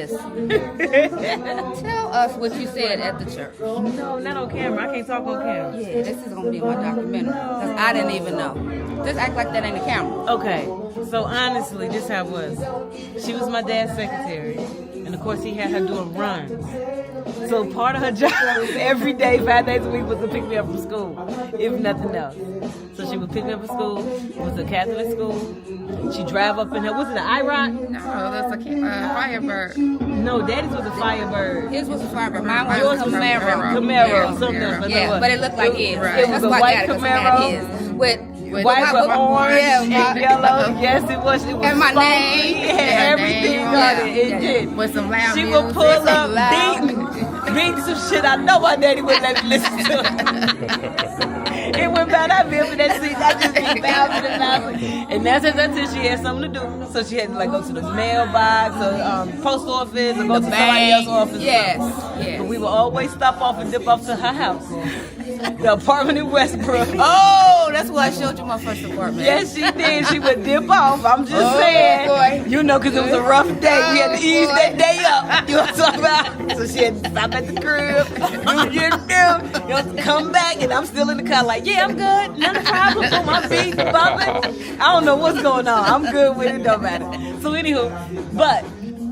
is. Tell us what you said at the church. No, not on camera. I can't talk on camera. Yeah, this is gonna be my documentary. Cause I didn't even know. Just act like that ain't a camera. Okay, so honestly, this how it was. She was my dad's secretary, and of course he had her doing runs. So part of her job every day, 5 days a week, was to pick me up from school, if nothing else. So she would pick me up from school. It was a Catholic school. She drive up in her. Was it an IROC? No, that's a Firebird. No, Daddy's was a Firebird. His was a Firebird. Mine Yours was a was Camaro. Camaro, something else. Yeah, but it looked like his. It was a white Camaro. With White with orange and yellow. Yes, it was. It was and my funky. name. It had everything on it. It did. With some loud She music. would pull up, beating some shit I know my daddy wouldn't let me listen to. It went bad. I feel for that seat. I just be bouncing and bouncing. And that's until she had something to do. So she had to like go to the mailbox or post office or go to somebody else's office. Yes. But we would always stop off and dip off to her house. The apartment in Westbrook. Oh, that's why I showed you my first apartment. Yes, she did. She would dip off. I'm just saying. Boy. You know, because it was a rough day. We had to ease that day up. You know what I'm talking about? So she had to stop at the crib. You know, come back, and I'm still in the car like, yeah, I'm good. None of the problem. Put my feet bumping. I don't know what's going on. I'm good with it. Don't matter. So anywho, but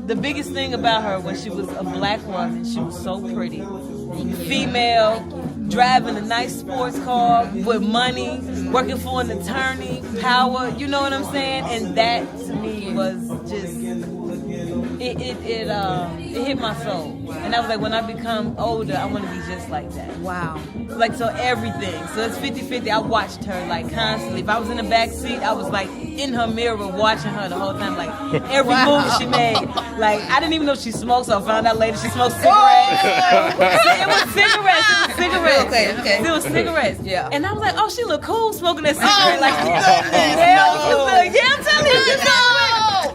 the biggest thing about her was she was a black woman. She was so pretty. Female, driving a nice sports car with money, working for an attorney, power, you know what I'm saying? And that to me was just it hit my soul. And I was like, when I become older, I want to be just like that. Wow. Like, so everything. So it's 50-50. I watched her, like, constantly. If I was in the back seat, I was, like, in her mirror watching her the whole time. Like, every move she made. Like, I didn't even know she smoked, so I found out later she smoked cigarettes. It was cigarettes. It was cigarettes. Okay. It was cigarettes. Yeah. And I was like, oh, she look cool smoking that cigarette. Like, yeah, I'm telling you, you know.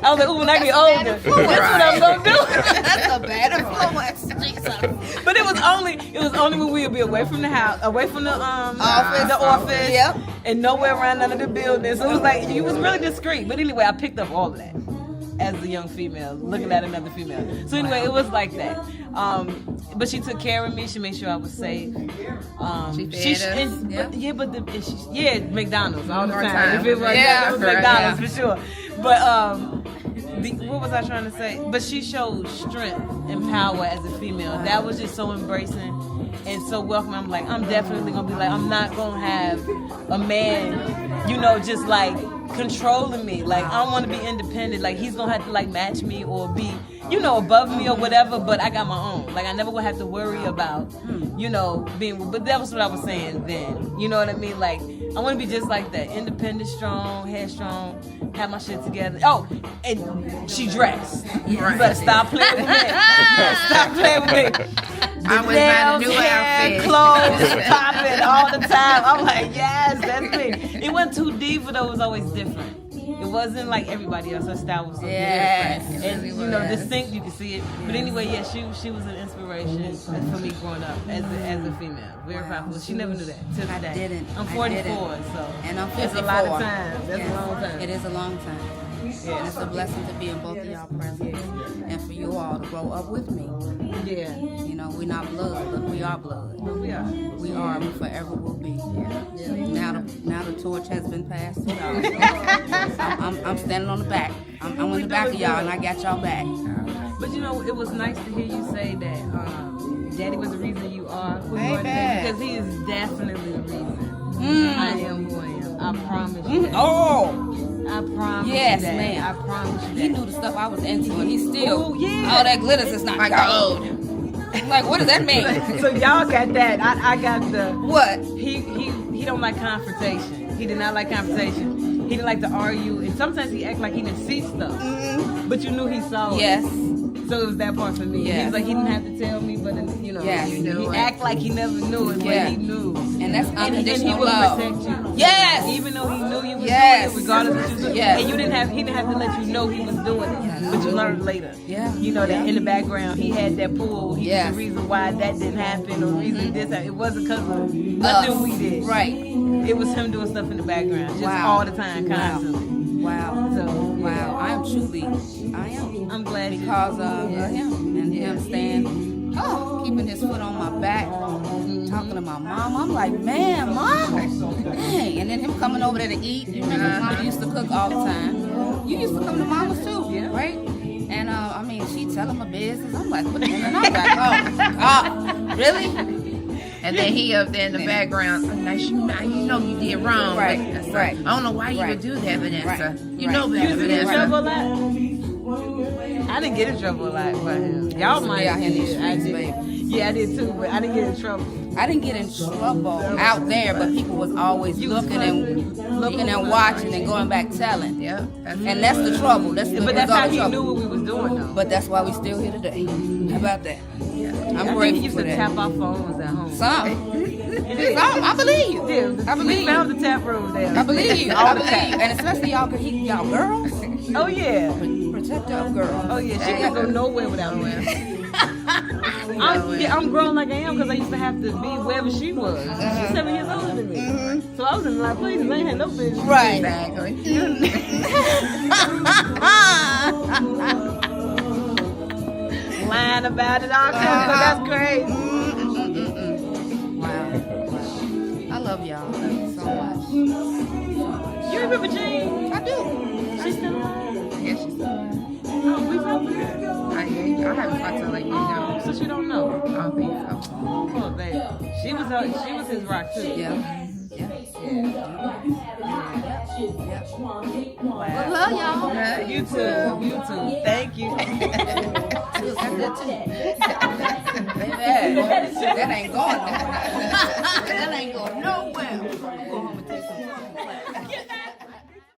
I was like, ooh, when I get older, that's what I'm gonna do. That's a bad influence. Jesus. But it was only when we would be away from the house, away from the office, Yep. and nowhere around none of the buildings. So it was like you was really discreet. But anyway, I picked up all of that as a young female, looking at another female. So anyway, it was like that. But she took care of me. She made sure I was safe. She fed us. McDonald's all the More time. time. If it was, Yeah, it was right, McDonald's for sure. But what was I trying to say? But she showed strength and power as a female. That was just so embracing and so welcoming. I'm like, I'm definitely gonna be like, I'm not gonna have a man, you know, just like controlling me. Like, I want to be independent. Like, he's gonna have to like match me or be, you know, above me or whatever. But I got my own. Like, I never would have to worry about, you know, being. But that was what I was saying then. You know what I mean? Like, I want to be just like that, independent, strong, headstrong, have my shit together. Oh, and she dressed. You better stop playing with me. Stop playing with me. I was buying a new outfit. Clothes popping all the time. I'm like, yes, that's me. It wasn't too deep, but it was always different. It wasn't like everybody else. Her style was so different. And, you know, distinct, you can see it. But anyway, yeah, she was an inspiration for me growing up as a female. Very powerful. She never knew that till today. I didn't. I'm 44, so. And I'm 54. That's a lot of time. That's Yes, a long time. It is a long time. Yeah. And it's a blessing to be in both of y'all presence. And for you all to grow up with me. Yeah. You know, we're not blood, but we are blood. But we are. We are, we forever will be. Now the torch has been passed to y'all. I'm standing on the back. I'm on the back of y'all, and I got y'all back. But you know, it was nice to hear you say that Daddy was the reason you are who you are today, because he is definitely the reason I am who I am. I promise you that. Oh! I promise Yes, you that. ma'am. I promise you that. He knew the stuff I was into, and he still, Oh, yeah. all that glitters is not gold. Like, what does that mean? So y'all got that. I got the. What? He don't like confrontation. He did not like confrontation. He didn't like to argue, and sometimes he act like he didn't see stuff. But you knew he saw it. Yes. So it was that part for me. Yes. He was like, he didn't have to tell me, but you know, Yes. he act like he never knew it, but he knew. And that's And he unconditional would love. protect you. Yes. Even though he knew you was Yes. doing it, regardless of what you was doing. Yes. And he didn't have to let you know he was doing it. But you learned later. Yeah. You know that in the background he had that pull. He Yes. was the reason why that didn't happen or the reason this happened. It wasn't because of nothing we did. Right. It was him doing stuff in the background. Just Wow. all the time, constantly. Wow. So Wow. I am truly, I am. I'm glad you- because of him and him staying, keeping his foot on my back, talking to my mom. I'm like, man, mom, dang. And then him coming over there to eat. You remember, mama used to cook all the time. You used to come to mama's too, right? And I mean, she telling my business. I'm like, what? And I'm like, oh, really? And then he up there in the background, like, you know you did wrong. Right, Vanessa. right. I don't know why you Right. would do that, Vanessa. Right, You right. know better, You get in Vanessa. trouble a lot? I didn't get in trouble a lot by him. Y'all might Yeah, in these I streets, did. baby. Yeah, I did too, but I didn't get in trouble. I didn't get in trouble out there, but people was always looking and watching and going back telling. Yeah. And that's the trouble. That's the But that's result how of he trouble. knew what we was doing, though. But that's why we still here today. How about that? I'm I think he grateful used for to that. tap our phones at home. Some. I believe you. Yeah, I believe we you. found the tap room there. I believe you. All I the believe you. time. And especially y'all girls. Oh yeah. Protect us girls. Oh yeah. She can't go nowhere without me. I'm grown like I am because I used to have to be wherever she was. She's 7 years older than me. So I was in a lot of places. I ain't had no business. Right. Exactly. Lying about it all kinds of that's crazy. Wow. I love y'all so much. You remember Jean? I do. She's still alive. Yeah, she's Oh, we talked to her. I haven't talked to her like you know. So she don't know. I don't think so. Oh, baby. She was his rock too. Yeah. Yeah. Wow. I love y'all. You too. You too. Thank you. That ain't going nowhere. That ain't going nowhere. Go home and take some.